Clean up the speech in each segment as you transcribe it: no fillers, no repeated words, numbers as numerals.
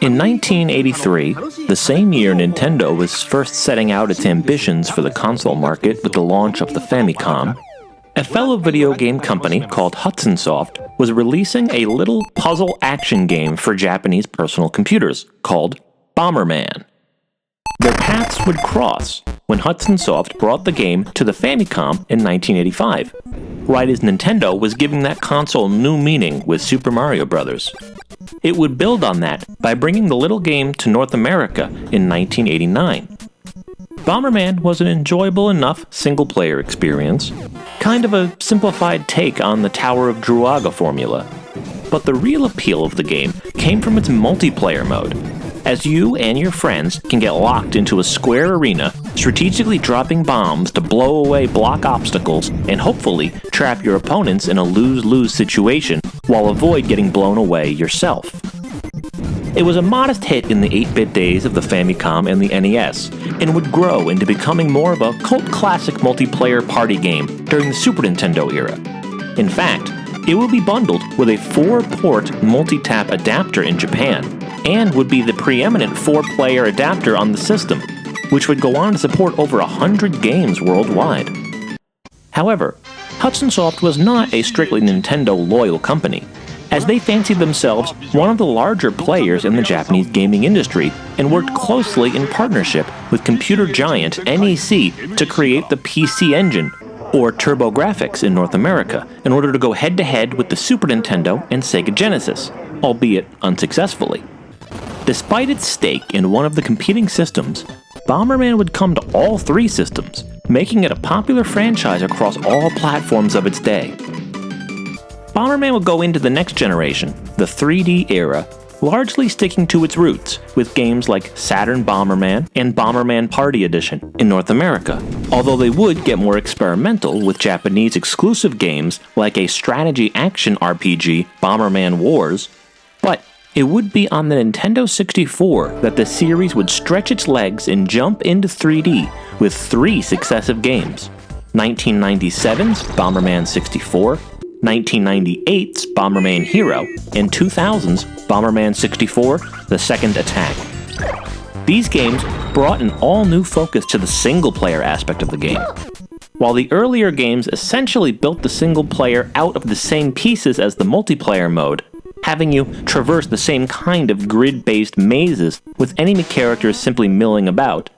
In 1983, the same year Nintendo was first setting out its ambitions for the console market with the launch of the Famicom, a fellow video game company called HudsonSoft was releasing a little puzzle action game for Japanese personal computers called Bomberman. Their paths would cross when HudsonSoft brought the game to the Famicom in 1985, right as Nintendo was giving that console new meaning with Super Mario Bros. It would build on that by bringing the little game to North America in 1989. Bomberman was an enjoyable enough single-player experience, kind of a simplified take on the Tower of Druaga formula. But the real appeal of the game came from its multiplayer mode, as you and your friends can get locked into a square arena, strategically dropping bombs to blow away block obstacles and hopefully trap your opponents in a lose-lose situation while avoid getting blown away yourself. It was a modest hit in the 8-bit days of the Famicom and the NES, and would grow into becoming more of a cult classic multiplayer party game during the Super Nintendo era. In fact, it would be bundled with a 4-port multi-tap adapter in Japan, and would be the preeminent 4-player adapter on the system, which would go on to support over 100 games worldwide. However, HudsonSoft was not a strictly Nintendo-loyal company, as they fancied themselves one of the larger players in the Japanese gaming industry and worked closely in partnership with computer giant NEC to create the PC Engine, or TurboGrafx in North America, in order to go head-to-head with the Super Nintendo and Sega Genesis, albeit unsuccessfully. Despite its stake in one of the competing systems, Bomberman would come to all 3 systems, making it a popular franchise across all platforms of its day. Bomberman would go into the next generation, the 3D era, largely sticking to its roots, with games like Saturn Bomberman and Bomberman Party Edition in North America, although they would get more experimental with Japanese exclusive games like a strategy action RPG, Bomberman Wars, but it would be on the Nintendo 64 that the series would stretch its legs and jump into 3D with 3 successive games: 1997's Bomberman 64, 1998's Bomberman Hero, and 2000's Bomberman 64: The Second Attack. These games brought an all-new focus to the single-player aspect of the game. While the earlier games essentially built the single-player out of the same pieces as the multiplayer mode, having you traverse the same kind of grid-based mazes with enemy characters simply milling about,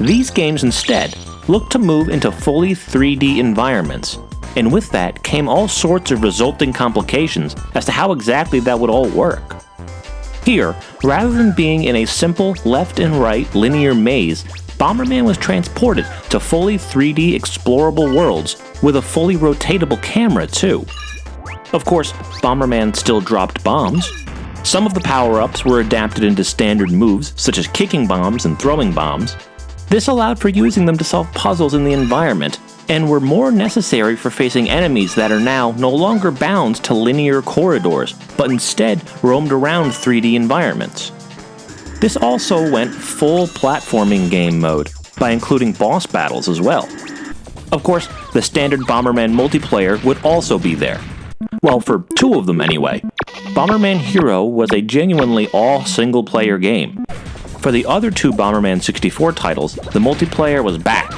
these games instead looked to move into fully 3D environments, and with that came all sorts of resulting complications as to how exactly that would all work. Here, rather than being in a simple left and right linear maze, Bomberman was transported to fully 3D explorable worlds with a fully rotatable camera too. Of course, Bomberman still dropped bombs. Some of the power-ups were adapted into standard moves, such as kicking bombs and throwing bombs. This allowed for using them to solve puzzles in the environment, and were more necessary for facing enemies that are now no longer bound to linear corridors, but instead roamed around 3D environments. This also went full platforming game mode, by including boss battles as well. Of course, the standard Bomberman multiplayer would also be there. Well, for 2 of them anyway. Bomberman Hero was a genuinely all-single-player game. For the other 2 Bomberman 64 titles, the multiplayer was back,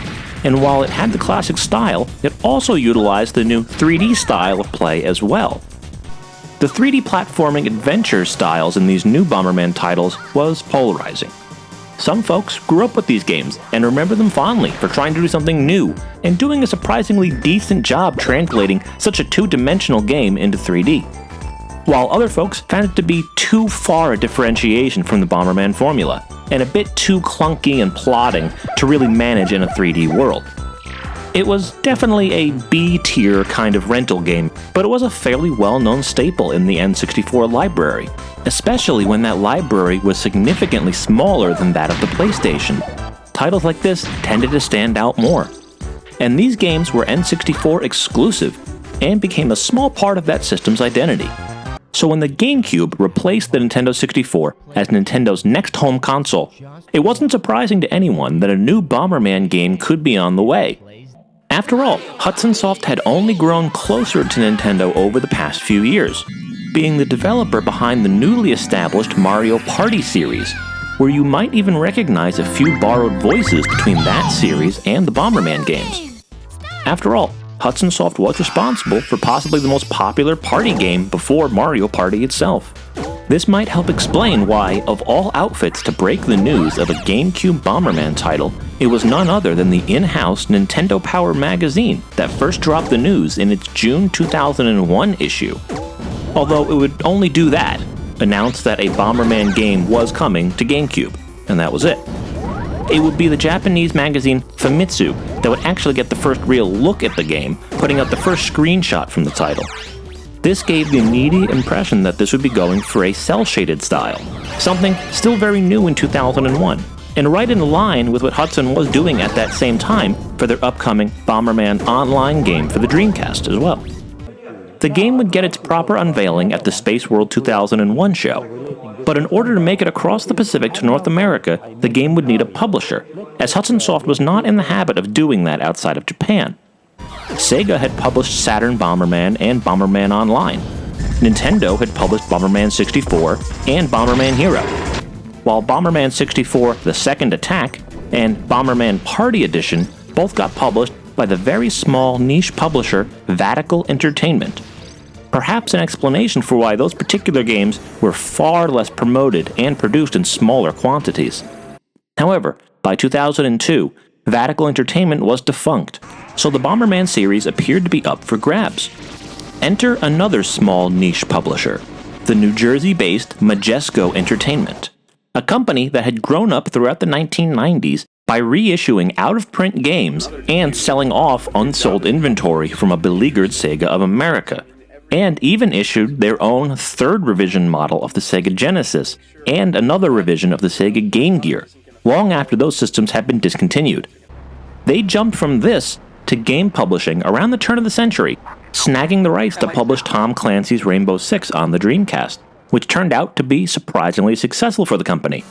and while it had the classic style, it also utilized the new 3D style of play as well. The 3D platforming adventure styles in these new Bomberman titles was polarizing. Some folks grew up with these games and remember them fondly for trying to do something new and doing a surprisingly decent job translating such a 2-dimensional game into 3D. While other folks found it to be too far a differentiation from the Bomberman formula, and a bit too clunky and plodding to really manage in a 3D world. It was definitely a B-tier kind of rental game, but it was a fairly well-known staple in the N64 library, especially when that library was significantly smaller than that of the PlayStation. Titles like this tended to stand out more. And these games were N64 exclusive, and became a small part of that system's identity. So when the GameCube replaced the Nintendo 64 as Nintendo's next home console, it wasn't surprising to anyone that a new Bomberman game could be on the way. After all, HudsonSoft had only grown closer to Nintendo over the past few years. being the developer behind the newly established Mario Party series, where you might even recognize a few borrowed voices between that series and the Bomberman games. After all, HudsonSoft was responsible for possibly the most popular party game before Mario Party itself. This might help explain why, of all outfits to break the news of a GameCube Bomberman title, it was none other than the in-house Nintendo Power magazine that first dropped the news in its June 2001 issue. Although it would only do that, announce that a Bomberman game was coming to GameCube, and that was it. It would be the Japanese magazine Famitsu that would actually get the first real look at the game, putting out the first screenshot from the title. This gave the immediate impression that this would be going for a cel-shaded style, something still very new in 2001, and right in line with what Hudson was doing at that same time for their upcoming Bomberman Online game for the Dreamcast as well. The game would get its proper unveiling at the Space World 2001 show, but in order to make it across the Pacific to North America, the game would need a publisher, as HudsonSoft was not in the habit of doing that outside of Japan. Sega had published Saturn Bomberman and Bomberman Online. Nintendo had published Bomberman 64 and Bomberman Hero, while Bomberman 64 The Second Attack and Bomberman Party Edition both got published by the very small niche publisher Vatical Entertainment. Perhaps an explanation for why those particular games were far less promoted and produced in smaller quantities. However, by 2002, Vatical Entertainment was defunct, so the Bomberman series appeared to be up for grabs. Enter another small niche publisher, the New Jersey-based Majesco Entertainment, a company that had grown up throughout the 1990s by reissuing out-of-print games and selling off unsold inventory from a beleaguered Sega of America, and even issued their own third revision model of the Sega Genesis and another revision of the Sega Game Gear, long after those systems had been discontinued. They jumped from this to game publishing around the turn of the century, snagging the rights to publish Tom Clancy's Rainbow Six on the Dreamcast, which turned out to be surprisingly successful for the company.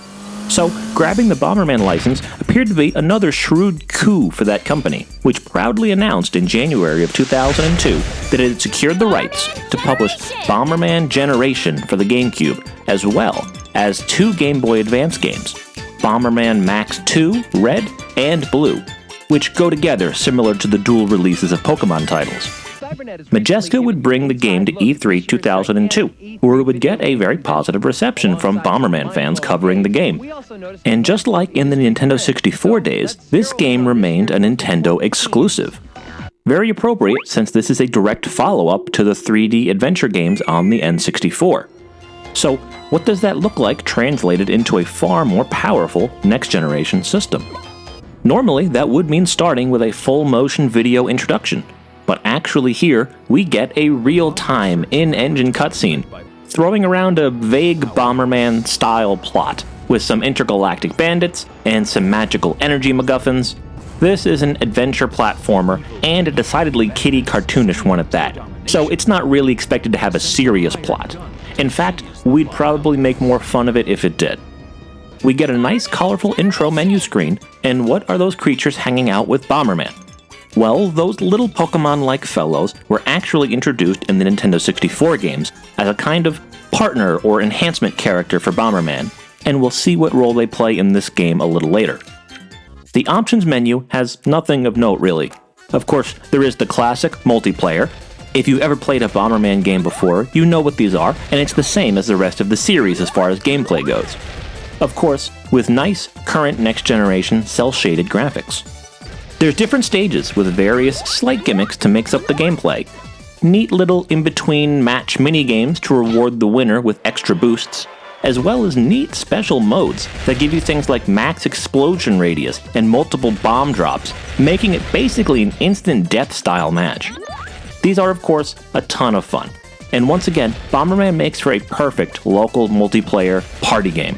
So, grabbing the Bomberman license appeared to be another shrewd coup for that company, which proudly announced in January of 2002 that it had secured the rights to publish Bomberman Generation for the GameCube, as well as 2 Game Boy Advance games, Bomberman Max 2, Red, and Blue, which go together similar to the dual releases of Pokemon titles. Majesco would bring the game to E3 2002, where it would get a very positive reception from Bomberman fans covering the game. And just like in the Nintendo 64 days, this game remained a Nintendo exclusive. Very appropriate since this is a direct follow-up to the 3D adventure games on the N64. So, what does that look like translated into a far more powerful next-generation system? Normally, that would mean starting with a full-motion video introduction, but actually here, we get a real-time, in-engine cutscene, throwing around a vague Bomberman-style plot, with some intergalactic bandits and some magical energy MacGuffins. This is an adventure platformer, and a decidedly kiddie cartoonish one at that, so it's not really expected to have a serious plot. In fact, we'd probably make more fun of it if it did. We get a nice colorful intro menu screen, and what are those creatures hanging out with Bomberman? Well, those little Pokemon-like fellows were actually introduced in the Nintendo 64 games as a kind of partner or enhancement character for Bomberman, and we'll see what role they play in this game a little later. The options menu has nothing of note really. Of course, there is the classic multiplayer. If you've ever played a Bomberman game before, you know what these are, and it's the same as the rest of the series as far as gameplay goes. Of course, with nice, current next-generation cel-shaded graphics. There's different stages with various slight gimmicks to mix up the gameplay. Neat little in-between match minigames to reward the winner with extra boosts, as well as neat special modes that give you things like max explosion radius and multiple bomb drops, making it basically an instant death style match. These are of course a ton of fun, and once again, Bomberman makes for a perfect local multiplayer party game.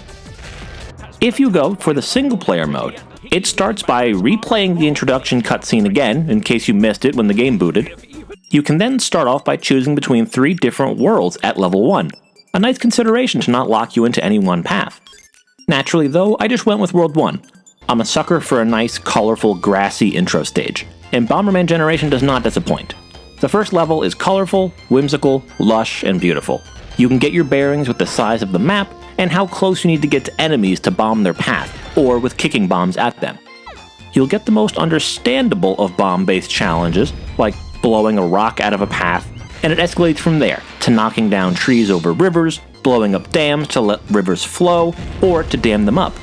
If you go for the single player mode, it starts by replaying the introduction cutscene again, in case you missed it when the game booted. You can then start off by choosing between 3 different worlds at level 1, a nice consideration to not lock you into any one path. Naturally though, I just went with World 1. I'm a sucker for a nice, colorful, grassy intro stage, and Bomberman Generation does not disappoint. The first level is colorful, whimsical, lush, and beautiful. You can get your bearings with the size of the map and how close you need to get to enemies to bomb their path, or with kicking bombs at them. You'll get the most understandable of bomb-based challenges, like blowing a rock out of a path, and it escalates from there to knocking down trees over rivers, blowing up dams to let rivers flow, or to dam them up.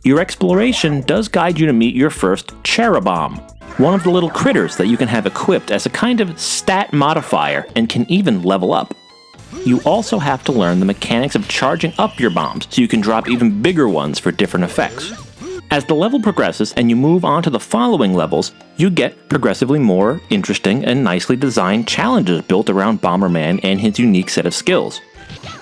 Your exploration does guide you to meet your first Cherubomb, one of the little critters that you can have equipped as a kind of stat modifier and can even level up. You also have to learn the mechanics of charging up your bombs so you can drop even bigger ones for different effects. As the level progresses and you move on to the following levels, you get progressively more interesting and nicely designed challenges built around Bomberman and his unique set of skills.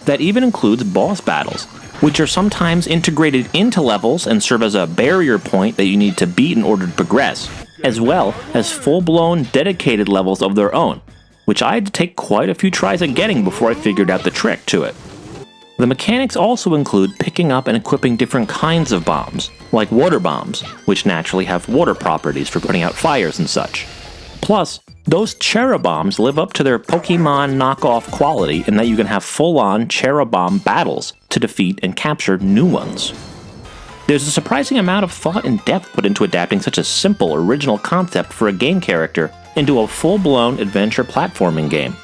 That even includes boss battles, which are sometimes integrated into levels and serve as a barrier point that you need to beat in order to progress, as well as full-blown dedicated levels of their own, which I had to take quite a few tries at getting before I figured out the trick to it. The mechanics also include picking up and equipping different kinds of bombs, like water bombs, which naturally have water properties for putting out fires and such. Plus, those Cherubombs live up to their Pokemon knockoff quality in that you can have full-on Cherubomb battles to defeat and capture new ones. There's a surprising amount of thought and depth put into adapting such a simple, original concept for a game character into a full-blown adventure platforming game.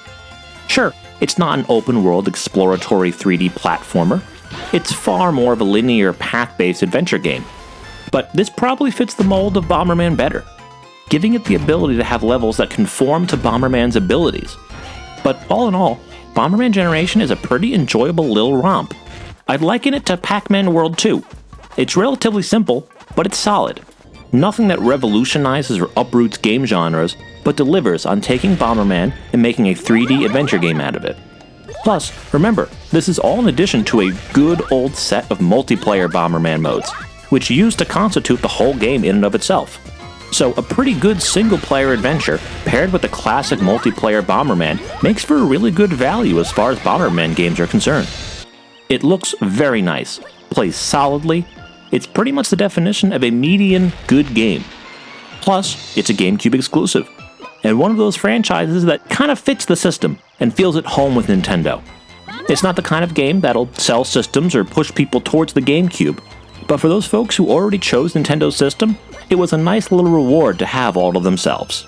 Sure, it's not an open-world exploratory 3D platformer. It's far more of a linear, path-based adventure game. But this probably fits the mold of Bomberman better, giving it the ability to have levels that conform to Bomberman's abilities. But all in all, Bomberman Generation is a pretty enjoyable little romp. I'd liken it to Pac-Man World 2. It's relatively simple, but it's solid. Nothing that revolutionizes or uproots game genres, but delivers on taking Bomberman and making a 3D adventure game out of it. Plus, remember, this is all in addition to a good old set of multiplayer Bomberman modes, which used to constitute the whole game in and of itself. So a pretty good single-player adventure, paired with the classic multiplayer Bomberman, makes for a really good value as far as Bomberman games are concerned. It looks very nice, plays solidly. It's pretty much the definition of a median good game. Plus, it's a GameCube exclusive, and one of those franchises that kind of fits the system and feels at home with Nintendo. It's not the kind of game that'll sell systems or push people towards the GameCube, but for those folks who already chose Nintendo's system, it was a nice little reward to have all to themselves.